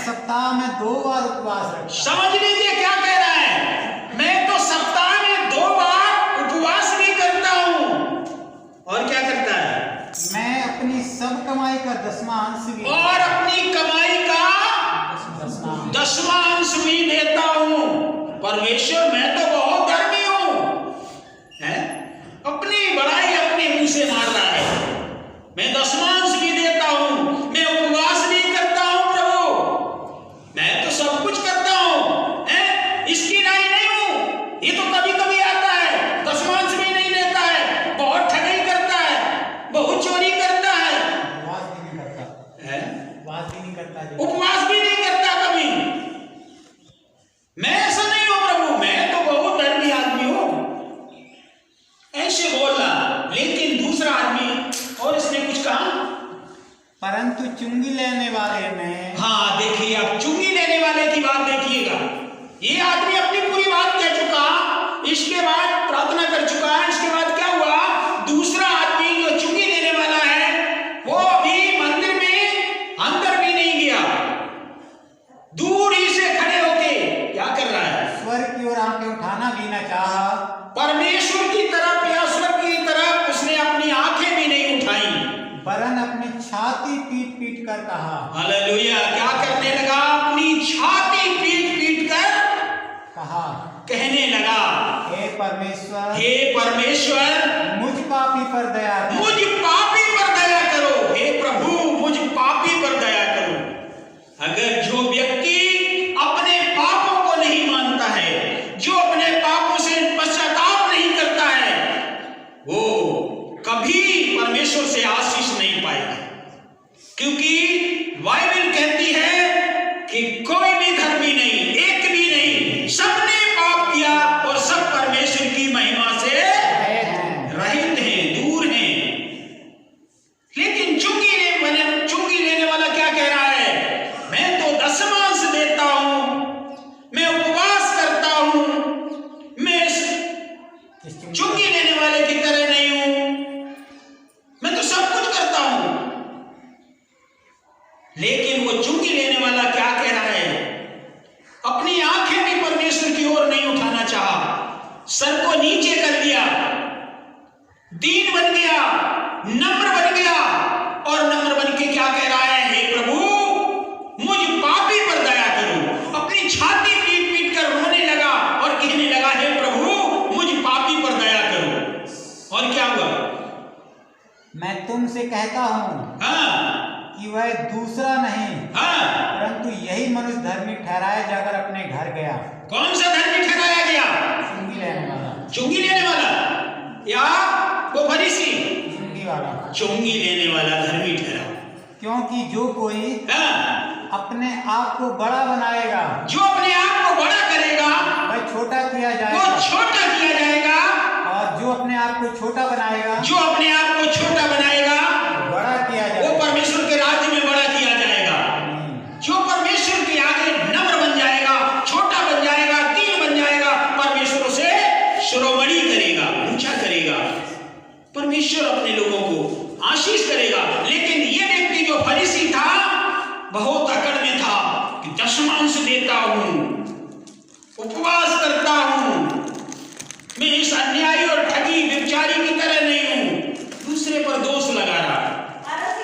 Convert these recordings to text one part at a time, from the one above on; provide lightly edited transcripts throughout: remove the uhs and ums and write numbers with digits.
सप्ताह में 2 बार उपवास रखता हूं। समझ लीजिए क्या कह रहा है, मैं तो सप्ताह में 2 बार उपवास भी करता हूं। और क्या करता है? मैं अपनी सब कमाई का 10वां अंश भी, और अपनी कमाई का 10वां अंश भी देता हूं। परमेश्वर मैं तो बहुत धर्मी हूं, है? अपनी बड़ाई अपने मुंह से मार रहा है। मैं 10वां अंश भी देता हूं, मैं उपवास भी करता हूं प्रभु, मैं तो सब कुछ करता हूं, है? इसकी नहीं हूं। ये तो कभी कभी आता है, 10वां अंश भी नहीं देता है, बहुत ठगी करता है, बहुत चोरी करता है, उपवास भी नहीं करता, है? उपवास भी नहीं करता जी। उपवास भी नहीं करता कभी। मैं ऐसा नहीं हूं प्रभु, मैं तो बहुत धर्मी आदमी हूं, ऐसे बोला। लेकिन दूसरा आदमी, और इसने कुछ कहा, परंतु चुंगी लेने वाले ने, हाँ देखिए, अब चुंगी लेने वाले की बात देखिएगा। ये आदमी अपनी पूरी बात कह चुका, इसके बाद प्रार्थना कर चुका है, इसके बाद क्या हुआ? दूसरा आदमी जो चुंगी लेने वाला है, वो अभी मंदिर में अंदर भी नहीं गया, दूर ही से खड़े होके क्या कर रहा है? स्वर की ओर आंखें उठाना भी न चाहा, परमेश्वर की तरफ या स्वर्ग की तरफ उसने अपनी आंखें भी नहीं उठाई, वरन अपनी छाती पीट पीट कर कहा। हालेलुया। क्या करने लगा? अपनी छाती पीट पीट कर कहा, कहने लगा, हे परमेश्वर, हे परमेश्वर, मुझ पापी पर दया कर। मुझ पापी पर दया करो। हे प्रभु, मुझ पापी पर दया करो। अगर जो व्यक्ति अपने पापों को नहीं मानता है, जो अपने पापों से पश्चाताप नहीं करता है, वो कभी परमेश्वर से आशीष नहीं पाएगा। क्योंकि बाइबल कहती है कि कोई भी धर्मी नहीं, एक भी नहीं, सबने पाप किया और सब परमेश्वर की महिमा से रहित हैं, दूर हैं। लेकिन चुंगी लेने वाला क्या कह रहा है? मैं तो 10वां अंश देता हूं, मैं उपवास करता हूं, मैं चुंगी लेने वाले की तरह नहीं हूं, मैं तो सब कुछ करता हूं। लेकिन वो चुंगी लेने वाला क्या कह रहा है? अपनी आंखें भी परमेश्वर की ओर नहीं उठाना चाहा, सर को नीचे कर दिया, दीन बन गया, नम्र बन गया, और नम्र बन के क्या कह रहा है? हे प्रभु, मुझ पापी पर दया करो। अपनी छाती पीट पीट कर रोने लगा और कहने लगा, हे प्रभु, मुझ पापी पर दया करो। और क्या हुआ? मैं तुमसे कहता हूं, हाँ, कि वह दूसरा नहीं, हाँ, परंतु यही मनुष्य धर्मी ठहराया जाकर अपने घर गया। कौन सा धर्मी ठहराया गया? चुंगी लेने वाला, चुंगी लेने वाला या वो फरीसी? चुंगी वाला। चुंगी लेने वाला धर्मी ठहरा। क्योंकि जो कोई हाँ, अपने आप को बड़ा बनाएगा, जो अपने आप को बड़ा करेगा, वह छोटा किया वो जाएगा, छोटा किया जाएगा, और जो अपने आप को छोटा बनाएगा, जो अपने आप को छोटा बनाएगा, बड़ा किया वो जाएगा। परमेश्वर के राज्य में बड़ा किया जाएगा। जो परमेश्वर के आगे नम्र बन जाएगा, छोटा बन जाएगा, दीन बन जाएगा, परमेश्वर उसे शिरोमणि करेगा, ऊंचा करेगा, परमेश्वर अपने लोगों को आशीष करेगा। लेकिन ये व्यक्ति जो फरीसी था, बहुत अकड़ में था कि 10वां अंश देता हूं, उपवास करता हूं, मैं इस अन्यायी और ठगी व्यभिचारी की तरह नहीं हूं, दूसरे पर दोष लगा रहा।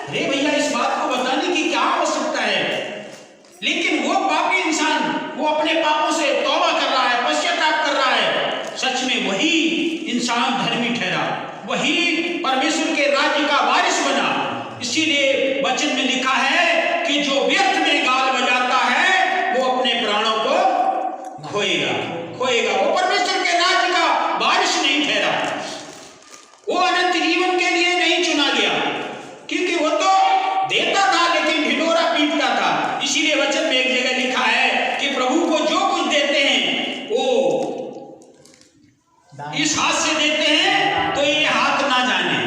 अरे भैया, इस बात को बताने की क्या आवश्यकता है? लेकिन वो पापी इंसान, वो अपने पापों से तौबा कर रहा है, पश्चाताप कर रहा है। सच में वही इंसान धर्मी ठहरा, वही परमेश्वर के राज्य का वारिस बना। इसीलिए वचन में लिखा है कि जो व्यर्थ में गाल बजाता है, वो अपने प्राणों को खोएगा। वो परमेश्वर के राज्य का वारिस नहीं ठहरा, वो अनंत जीवन के लिए नहीं चुना गया, क्योंकि वो तो देता था लेकिन ढिढोरा पीटता था। इसीलिए वचन में एक जगह लिखा है कि प्रभु को जो कुछ देते हैं वो इस हाथ से देते हैं तो ये हाथ ना जाने।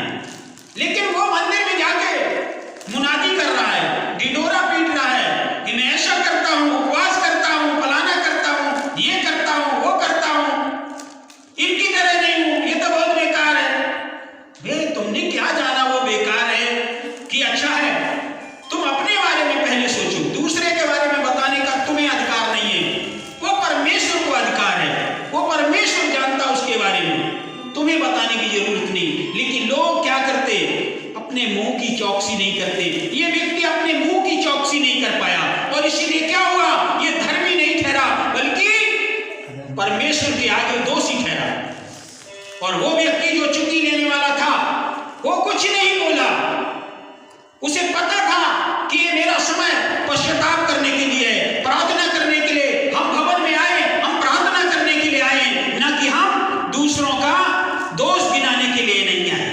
लेकिन वो मंदिर में जाके मुनादी कर रहा है, ढिढोरा पीट रहा है, अपने मुंह की चौकसी नहीं करते। ये व्यक्ति अपने मुंह की चौकसी नहीं कर पाया और इसीलिए क्या हुआ, ये धर्मी नहीं ठहरा बल्कि परमेश्वर के आगे दोषी ठहरा। और वो व्यक्ति जो चुंगी लेने वाला था वो कुछ नहीं बोला, उसे पता था कि ये मेरा समय पश्चाताप करने के लिए है, प्रार्थना करने के लिए हम भवन में आए, हम प्रार्थना करने के लिए आए, ना कि हम दूसरों का दोष गिनाने के लिए नहीं आए,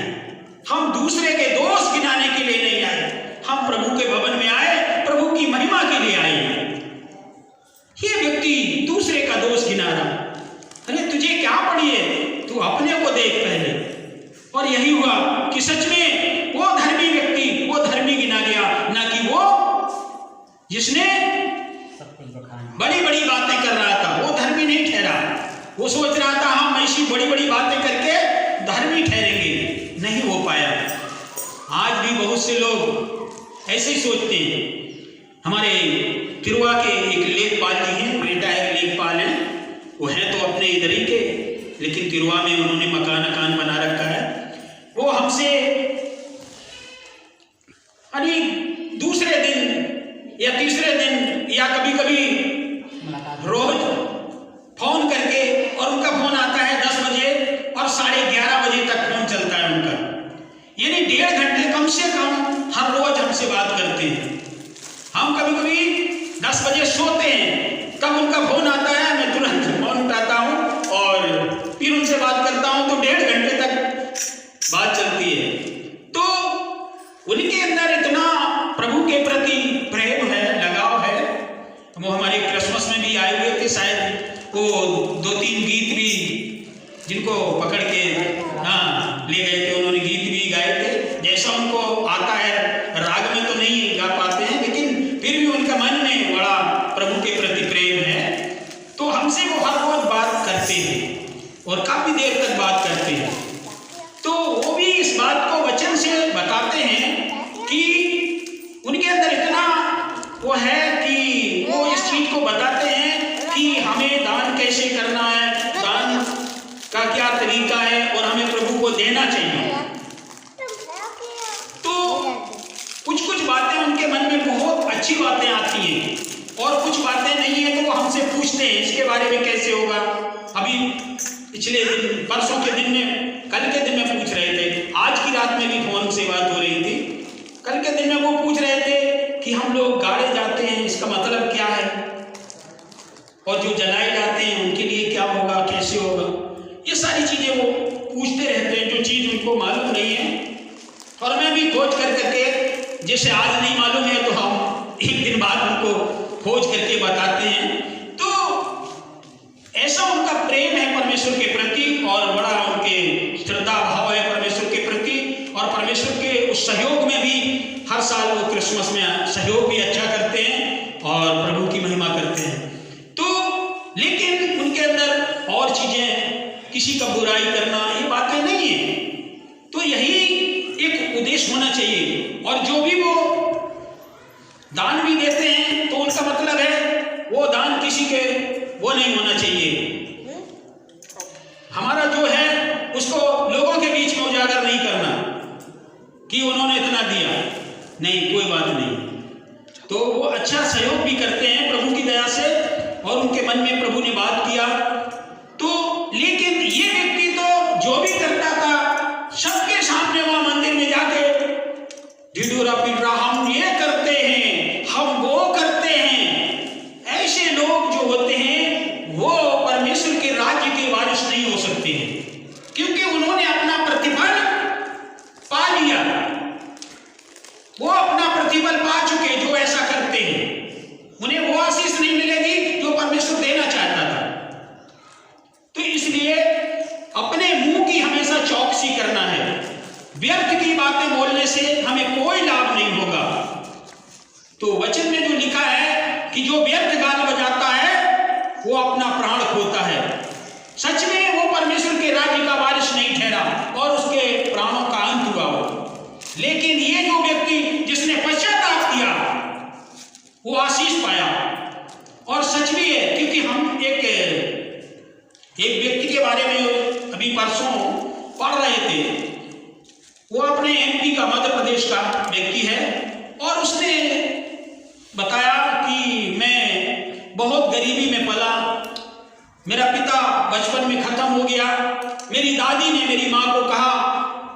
हम दूसरे के दोष गिनाने के लिए नहीं आए, हम प्रभु के भवन में आए, प्रभु की महिमा के लिए आए। ये व्यक्ति दूसरे का दोष गिना रहा, अरे तुझे क्या पड़ी है, तू अपने को देख पहले। और यही हुआ कि सच में वो धर्मी व्यक्ति वो धर्मी गिना गया, ना कि वो जिसने बड़ी बड़ी बातें कर रहा था, वो धर्मी नहीं ठहरा। वो सोच रहा था हम ऐसी बड़ी बड़ी बातें करके धर्मी ठहरेंगे, नहीं हो पाया। आज भी बहुत से लोग ऐसे ही सोचते हैं। हमारे तिरुआ के एक लेखपाल जी हैं, रिटायर्ड लेखपाल हैं, वो हैं तो अपने इधर ही के, लेकिन तिरुआ में उन्होंने मकान बना रखा है। वो हमसे अरे दूसरे दिन या तीसरे दिन या कभी कभी रोज फोन करके, और उनका फोन आता है 10 बजे और 11:30 बजे तक फोन चलता है उनका, यानी 1.5 घंटे कम से कम हर रोज हमसे बात करते हैं। हम कभी कभी 10 बजे सोते हैं, कब उनका फोन आता है मैं तुरंत फोन उठाता हूँ और फिर उनसे बात करता हूँ, तो 1.5 घंटे तक बात चलती है। तो उनके अंदर इतना प्रभु के प्रति प्रेम है, लगाव है। वो हमारे क्रिसमस में भी आए हुए थे, शायद वो 2-3 गीत भी जिनको पकड़ के ले गए थे, उन्होंने गीत भी गाए थे। जैसा उनको आता है, राग में तो नहीं गा पाते हैं, लेकिन फिर भी उनका मन में बड़ा प्रभु के प्रति प्रेम है। तो हमसे वो हर रोज बात करते हैं और काफी देर तक बात करते हैं। तो वो भी इस बात को वचन से बताते हैं कि उनके अंदर इतना वो है कि वो इस चीज को बताते हैं कि हमें दान कैसे करना है, दान का क्या तरीका है और हमें प्रभु को देना चाहिए। तो कुछ बातें उनके मन में बहुत अच्छी बातें आती हैं और कुछ बातें नहीं है तो वो हमसे पूछते हैं इसके बारे में कैसे होगा। अभी पिछले दिन, परसों के दिन में, कल के दिन में पूछ रहे थे, आज की रात में भी फोन से बात हो रही थी। कल के दिन में वो पूछ रहे थे कि हम लोग गाड़े जाते हैं, इसका मतलब क्या है, और जो जलाए जाते हैं उनके लिए क्या होगा, कैसे होगा, ये सारी चीजें वो पूछते रहते हैं, जो चीज उनको मालूम नहीं है। और मैं भी खोज करके, जैसे आज नहीं मालूम है तो हम एक दिन बाद उनको खोज करके बताते हैं। तो ऐसा उनका प्रेम है परमेश्वर के प्रति और बड़ा उनके श्रद्धा भाव है परमेश्वर के प्रति, और परमेश्वर के उस सहयोग में भी हर साल वो क्रिसमस में सहयोग भी अच्छा करते हैं और प्रभु की महिमा करते हैं। तो लेकिन उनके अंदर और चीजें, किसी का बुराई करना, ये बातें नहीं है। तो यही एक उद्देश्य होना चाहिए। और जो भी वो दान भी देते हैं तो उनका मतलब है वो दान किसी के वो नहीं होना चाहिए, हमारा जो है उसको लोगों के बीच में उजागर नहीं करना कि उन्होंने इतना दिया, नहीं, कोई बात नहीं। तो वो अच्छा सहयोग भी करते हैं प्रभु की दया से, और उनके मन में प्रभु ने बात किया। तो लेकिन ये व्यक्ति तो जो भी करता था सबके सामने वहां मंदिर में जाके ढिढोरा पीट रहा, हम ये करते हैं, हम वो करते हैं। ऐसे लोग जो होते हैं वो परमेश्वर के राज्य के वारिस नहीं हो सकते हैं, क्योंकि उन्होंने अपना प्रतिफल पा लिया, वो अपना प्रतिफल पा चुके। जो ऐसा करते हैं उन्हें वो आशीष नहीं मिलेगी जो परमेश्वर देना चाहता था। तो इसलिए अपने मुंह की हमेशा चौकसी करना है। व्यर्थ की बातें बोलने से हमें कोई लाभ नहीं होगा। तो वचन में जो लिखा है कि जो व्यर्थ गाल बजाता है वो अपना प्राण खोता है। सच में वो परमेश्वर के राज्य का वारिस नहीं ठहरा और उसके प्राणों का अंत हुआ हो। लेकिन ये जो व्यक्ति जिसने पश्चाताप किया वो आशीष पाया। और सच भी है, क्योंकि हम एक व्यक्ति के बारे में अभी परसों पढ़ रहे थे। वो अपने एमपी का, मध्य प्रदेश का व्यक्ति है, और उसने बताया कि मैं बहुत गरीबी में पला, मेरा पिता बचपन में खत्म हो गया। मेरी दादी ने मेरी माँ को कहा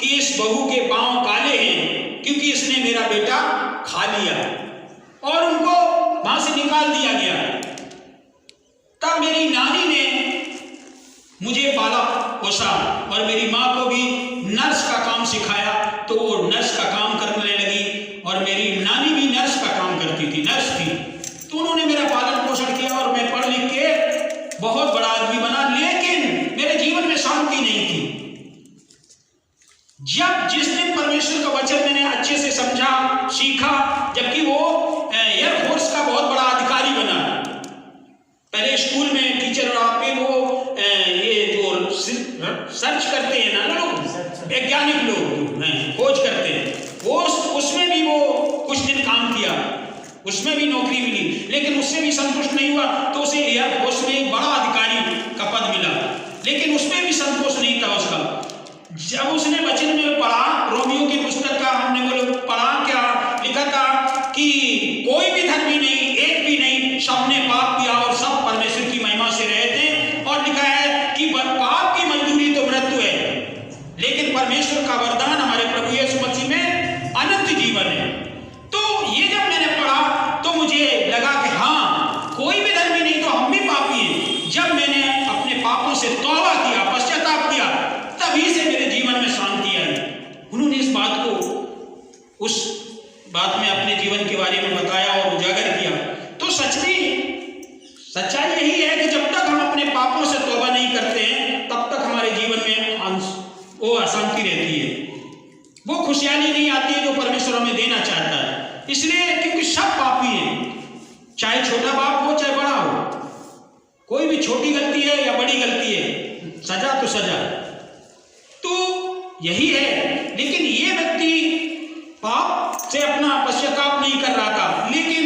कि इस बहू के पांव काले हैं क्योंकि इसने मेरा बेटा खा लिया, और उनको वहां से निकाल दिया गया। तब मेरी नानी ने मुझे पाला पोसा और मेरी माँ को भी नर्स का काम सिखाया, तो वो नर्स का काम करने लगी, और मेरी नानी भी नर्स का काम करती थी, नर्स थी। तो उन्होंने मेरा पालन पोषण किया और मैं पढ़ लिख के बहुत बड़ा आदमी बना, लेकिन मेरे जीवन में शांति नहीं थी। जब जिस दिन परमेश्वर का वचन मैंने अच्छे से समझा, सीखा, जबकि वो एयरफोर्स का बहुत बड़ा अधिकारी बना, पहले स्कूल में टीचर रहा, फिर वो ये जो सर्च करते हैं ना लोग, वैज्ञानिक लोग खोज करते हैं, वो उसमें भी वो कुछ दिन काम किया, उसमें भी नौकरी मिली, लेकिन उससे भी संतुष्ट नहीं हुआ, तो उसे एयरफोर्स में एक बड़ा अधिकारी का पद मिला, लेकिन उसमें भी संतोष नहीं था उसका। जब उसने वचन में पढ़ा, रोमियो की पुस्तक का हमने वो पढ़ा, क्या लिखा था कि कोई भी धर्मी नहीं, एक भी नहीं, सबने पाप किया और सब परमेश्वर की महिमा से रहे थे, और लिखा है कि पाप की मजदूरी तो मृत्यु है, लेकिन परमेश्वर का वरदान हमारे प्रभु यीशु मसीह में अनंत जीवन है। तो ये जब मैंने पढ़ा तो मुझे लगा कि हाँ, कोई भी धर्मी नहीं, तो हम भी पापी हैं। जब मैंने अपने पापों से तौबा किया, पश्चाताप किया, तभी से मेरे जीवन में शांति आई। उन्होंने इस बात को, उस बात में अपने जीवन के बारे में बताया और उजागर किया। तो सच्चाई यही है कि जब तक हम अपने पापों से तौबा नहीं करते हैं, तब तक हमारे जीवन में वो अशांति रहती है, वो खुशहाली नहीं आती है जो परमेश्वर हमें देना चाहता है। इसलिए क्योंकि सब पापी हैं, चाहे छोटा बाप हो चाहे बड़ा हो, कोई भी छोटी गलती है या बड़ी गलती है, सजा तो सजा। तो यही है, लेकिन ये व्यक्ति पाप से अपना पश्चाताप नहीं कर रहा था, लेकिन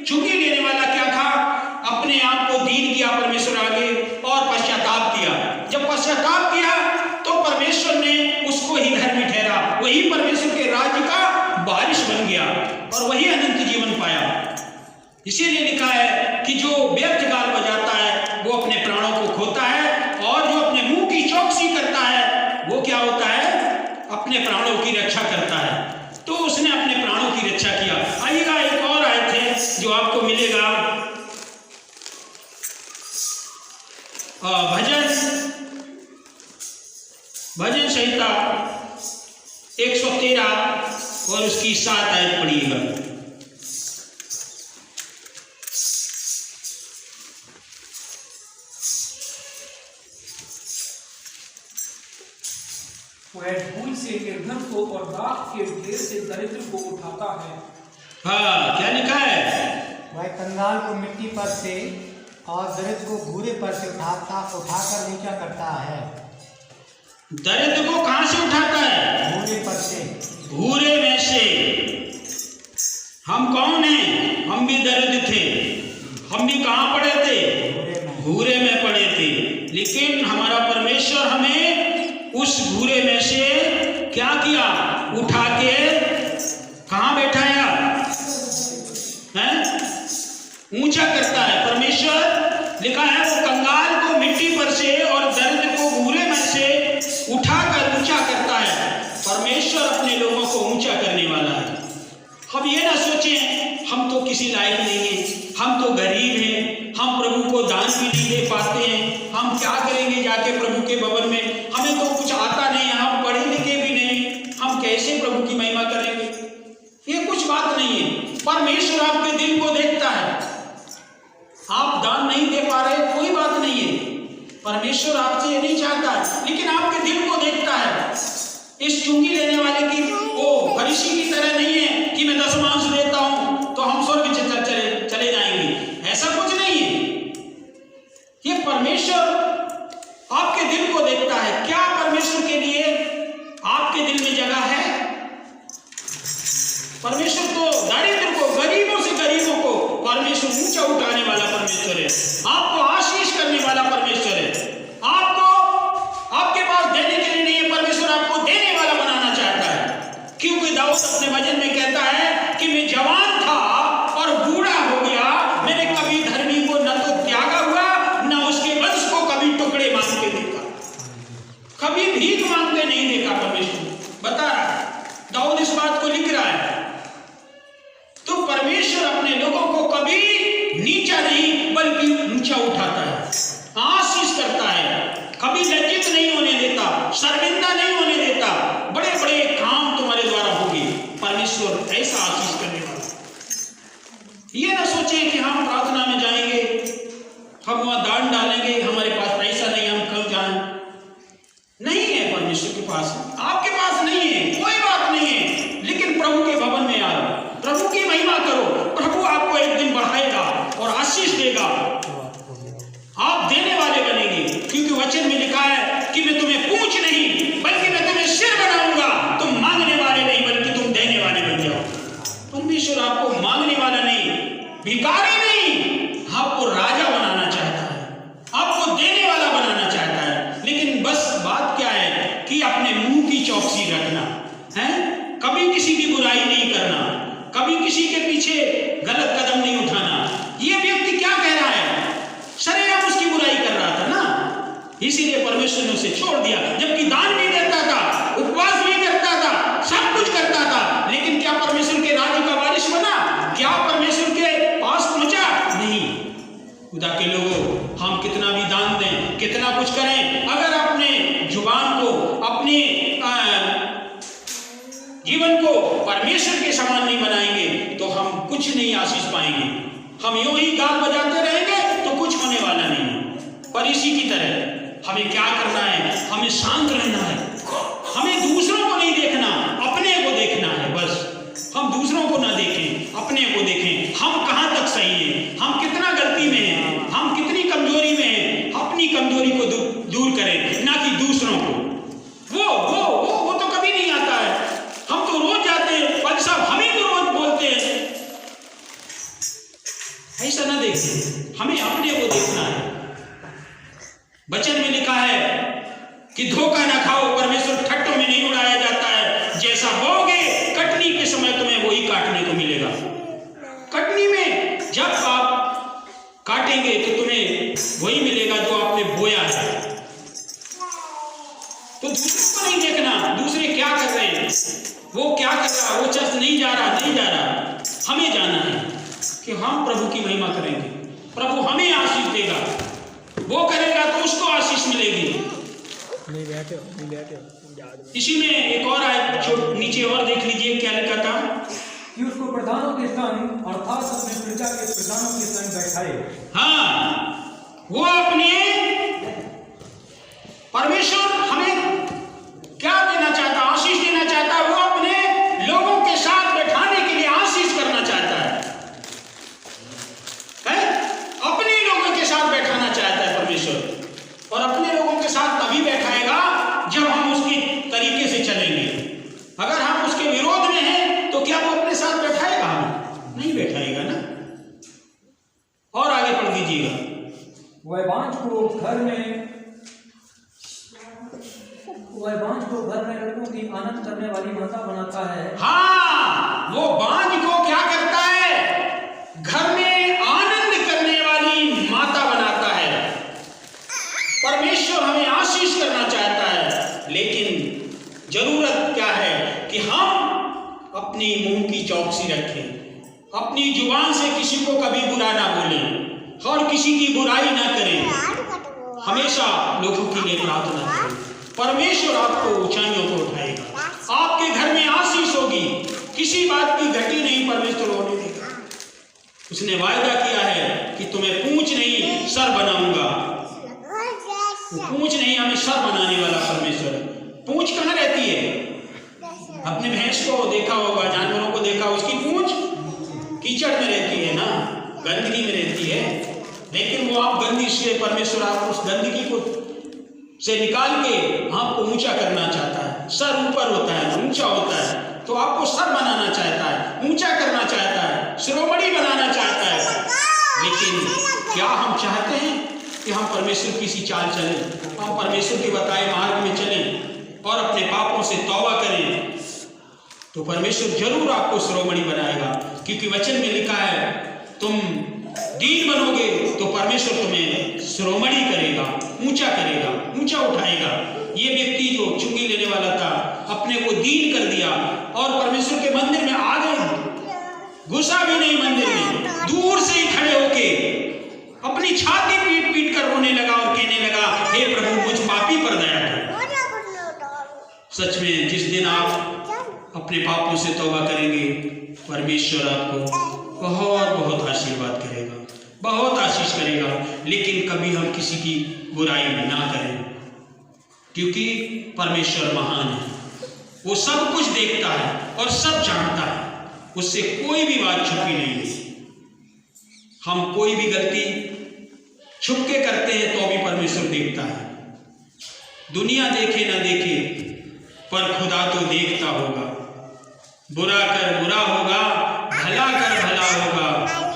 चुंगी लेने वाला क्या था, अपने आप को दीन किया परमेश्वर आगे और पश्चाताप किया। जब पश्चाताप किया तो परमेश्वर ने उसको ही धर्मी ठहरा, वही परमेश्वर के राज्य का वारिस बन गया और वही अनंत जीवन पाया। इसीलिए लिखा है कि जो व्यर्थ गाल बजाता है वो अपने प्राणों को खोता है, और जो अपने मुंह की चौकसी करता है वो क्या होता है, अपने प्राणों की रक्षा करता है। तो उसने अपने प्राणों की रक्षा किया। आइएगा, एक और आयत है जो आपको मिलेगा, भजन संहिता 113 और उसकी 7 आयत पढ़िएगा। वह धूल से निर्धन को और दाख के ढेर से दरिद्र को उठाता है। हाँ, क्या लिखा है? वह कंगाल को मिट्टी पर से और दरिद्र को भूरे पर से उठाकर नीचा करता है। दरिद्र को कहां से उठाता है? भूरे पर से, भूरे में से। हम कौन हैं? हम भी दरिद्र थे, हम भी कहां पड़े थे? भूरे में पड़े थे, लेकिन हमारा परमेश्वर हमें उस भूरे में से क्या किया? उठा के कहां बैठाया है? ऊंचा करता है। परमेश्वर, लिखा है, वो कंगाल को मिट्टी पर से और दरिद्र को भूरे में से उठाकर ऊंचा करता है। परमेश्वर अपने लोगों को ऊंचा करने वाला है। हम ये ना सोचें हम तो किसी लायक नहीं है, हम तो गरीब हैं, हम प्रभु को दान भी नहीं दे पाते हैं, हम क्या करेंगे जाके प्रभु के भवन में, हमें तो कुछ आता नहीं है, हम पढ़े लिखे भी नहीं, हम कैसे प्रभु की महिमा करेंगे। ये कुछ बात नहीं है। परमेश्वर आपके दिल को देखता है। आप दान नहीं दे पा रहे, कोई बात नहीं है, परमेश्वर आपसे ये नहीं चाहता है, लेकिन आपके दिल को देखता है। इस चुंगी लेने वाले की वो फरीसी की तरह नहीं है कि मैं 10 देता हूं तो हम स्वर्ग चले जाएंगे, ऐसा कुछ नहीं है। ये परमेश्वर आपके दिल को देखता है। क्या परमेश्वर के लिए आपके दिल में जगह है? परमेश्वर तो दरिद्र को, गरीबों से गरीबों को परमेश्वर ऊंचा उठाने वाला परमेश्वर है, आपको आशीष करने वाला परमेश्वर है। आपको आपके पास देने के लिए नहीं है, परमेश्वर आपको देने वाला बनाना चाहता है। वचन में कहता है कि मैं जवान था और बूढ़ा हो गया, मैंने कभी धर्मी को न तो त्यागा हुआ न उसके वंश को कभी टुकड़े मांगते देखा, कभी भीख मांगते नहीं देखा। परमेश्वर बता रहा है, दाऊद इस बात को लिख रहा है। तो परमेश्वर अपने लोगों को कभी नीचा नहीं बल्कि ऊंचा उठाता है, आशीष करता है, कभी लज्जित नहीं होने देता, शर्मिंदा नहीं होने देता। बड़े बड़े काम तुम्हारे द्वारा होंगे। परमेश्वर ऐसा आशीष करने वाला। ये ना सोचें कि हम प्रार्थना में जाएंगे, हम वहां दान डालेंगे, हमारे पास पैसा नहीं, हम कब जाएं। नहीं है परमेश्वर के पास, आपके पास नहीं है, कोई बात नहीं है, लेकिन प्रभु के भवन में आओ, प्रभु की महिमा करो। प्रभु आपको एक दिन बढ़ाएगा और आशीष देगा, आप देने वाले बनेंगे, क्योंकि वचन में लिखा है कि मैं तुम्हें पूंछ नहीं बल्कि मैं तुम्हें सिर बनाऊंगा। तुम मांगने वाले नहीं बल्कि तुम देने वाले बन जाओ। परमेश्वर आपको मांगने वाला नहीं, भिखारी नहीं, आपको राजा बनाना चाहता है, आपको देने वाला बनाना चाहता है। लेकिन बस बात क्या है कि अपने मुंह की चौकसी रखना है, कभी किसी की बुराई नहीं करना, कभी किसी के पीछे गलत कदम नहीं उठाना। ये व्यक्ति क्या कह रहा है, शरेआम उसकी बुराई कर रहा था ना, इसीलिए परमेश्वर ने उसे छोड़ दिया। जबकि दान भी देता था, उपवास भी करता था, सब कुछ करता था, लेकिन क्या परमेश्वर के राज्य का वारिस बना? क्या परमेश्वर के पास पहुंचा? नहीं। खुदा के लोगों, हम कितना भी दान दें, कितना कुछ करें, अगर अपने जुबान को, अपने जीवन को परमेश्वर के समान नहीं बनाएंगे तो हम कुछ नहीं आशीष पाएंगे। हम यूं ही गाल बजाते रहेंगे तो कुछ होने वाला नहीं। पर इसी की तरह हमें क्या करना है, हमें शांत रहना है, हमें दूसरों को नहीं देखना, अपने को देखना है। बस हम दूसरों को ना देखें, अपने को देखें, हम कहां तक सही हैं, हम कितना गलती में हैं, हम कितनी कमजोरी में हैं। अपनी कमजोरी को दूर करें, ना कि दूसरों को। वो तो कभी नहीं आता है, हम तो रोज जाते हैं, पर साहब हम ही तो रोज बोलते हैं। ऐसा ना देखें, हमें अपने को देखना है। वचन में लिखा है कि धोखा ना खाओ, परमेश्वर ठट्ठों में नहीं उड़ाया जाता है। जैसा बोगे कटनी के समय तुम्हें वही काटने को मिलेगा। कटनी में जब आप काटेंगे तो तुम्हें वही मिलेगा जो आपने बोया है। तो दूसरे को नहीं देखना, दूसरे क्या कर रहे हैं, वो क्या कर रहा है, वो चर्च नहीं जा रहा। हमें जाना है कि हम प्रभु की महिमा करेंगे, प्रभु हमें आशीष देगा, वो करेगा तो उसको आशीष मिलेगी। इसी में एक और आयत जो नीचे और देख लीजिए क्या लिखा था कि उसको प्रधानों के संग अर्थात अपने प्रजा के प्रधानों के संग बैठाए। हाँ, वो अपने परमेश्वर हमें क्या देना चाहता, आशीष देना चाहता। वो अपने लोगों के साथ बैठाने के लिए आशीष करना चाहता है, अपने लोगों के साथ बैठाना चाहता है परमेश्वर। और अपने लोगों के साथ तभी बैठाएगा जब हम उसके तरीके से चलेंगे। अगर हम उसके विरोध में हैं तो क्या वो अपने साथ बैठाएगा? हमें नहीं बैठाएगा ना। और आगे पढ़ दीजिएगा। वह बांझ को घर में लड़कों की आनंद करने वाली माता बनाता है। हाँ, वो बांझ को क्या करता है? घर में आनंद करने वाली माता बनाता है। परमेश्वर हमें आशीष करना चाहता है, लेकिन जरूरत क्या है कि हम अपनी मुंह की चौकसी रखें, अपनी जुबान से किसी को कभी बुरा ना बोलें और किसी की बुराई ना करें। हमेशा लोगों के लिए प्रार्थना करें। परमेश्वर आपको ऊंचाइयों को उठाएगा, आपके घर में आशीष होगी, किसी बात की घटी नहीं परमेश्वर होने देगा। उसने वायदा किया है कि तुम्हें पूंछ नहीं सर बनाऊंगा। पूंछ नहीं, हमें सर बनाने वाला परमेश्वर। पूंछ कहाँ रहती है? अपने भैंस को देखा होगा, जानवरों को देखा, उसकी पूंछ कीचड़ में रहती है ना, गंदगी में रहती है। लेकिन वो आप गंदगी से, परमेश्वर आप उस गंदगी को से निकाल के आपको ऊंचा करना चाहता है। सर ऊपर होता है, ऊंचा होता है, तो आपको सर बनाना चाहता है, ऊंचा करना चाहता है, शिरोमणि बनाना चाहता है। लेकिन क्या हम चाहते हैं कि हम परमेश्वर की सी चाल चलें, हम परमेश्वर के बताए मार्ग में चलें और अपने पापों से तौबा करें? तो परमेश्वर जरूर आपको शिरोमणि बनाएगा, क्योंकि वचन में लिखा है तुम दीन बनोगे तो परमेश्वर तुम्हें शिरोमणि करेगा, ऊंचा करेगा, ऊंचा उठाएगा। ये व्यक्ति जो चुंगी लेने वाला था अपने को दीन कर दिया और परमेश्वर के मंदिर में आ गए, घुसा भी नहीं मंदिर में, दूर से ही खड़े होके अपनी छाती पीट पीट कर रोने लगा और कहने लगा, हे प्रभु मुझ पापी पर दया कर। सच में जिस दिन आप अपने पापों से तौबा करेंगे, परमेश्वर आपको बहुत बहुत आशीर्वाद करेगा, बहुत आशीष करेगा। लेकिन कभी हम किसी की बुराई ना करें, क्योंकि परमेश्वर महान है, वो सब कुछ देखता है और सब जानता है, उससे कोई भी बात छुपी नहीं है। हम कोई भी गलती छुप के करते हैं तो भी परमेश्वर देखता है। दुनिया देखे ना देखे पर खुदा तो देखता होगा। बुरा कर बुरा होगा, भला कर भला होगा,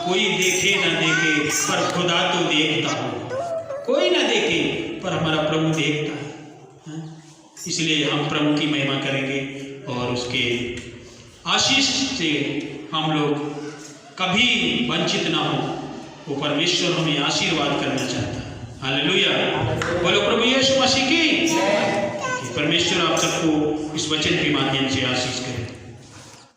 कोई देखे ना देखे पर खुदा तो देखता होगा। कोई ना देखे पर हमारा प्रभु देखता है। इसलिए हम प्रभु की महिमा करेंगे और उसके आशीष से हम लोग कभी वंचित ना हो। वो परमेश्वर हमें आशीर्वाद करना चाहता है। हालेलुया, बोलो प्रभु यीशु मसीह की। परमेश्वर आप सबको इस वचन के माध्यम से आशीष करे।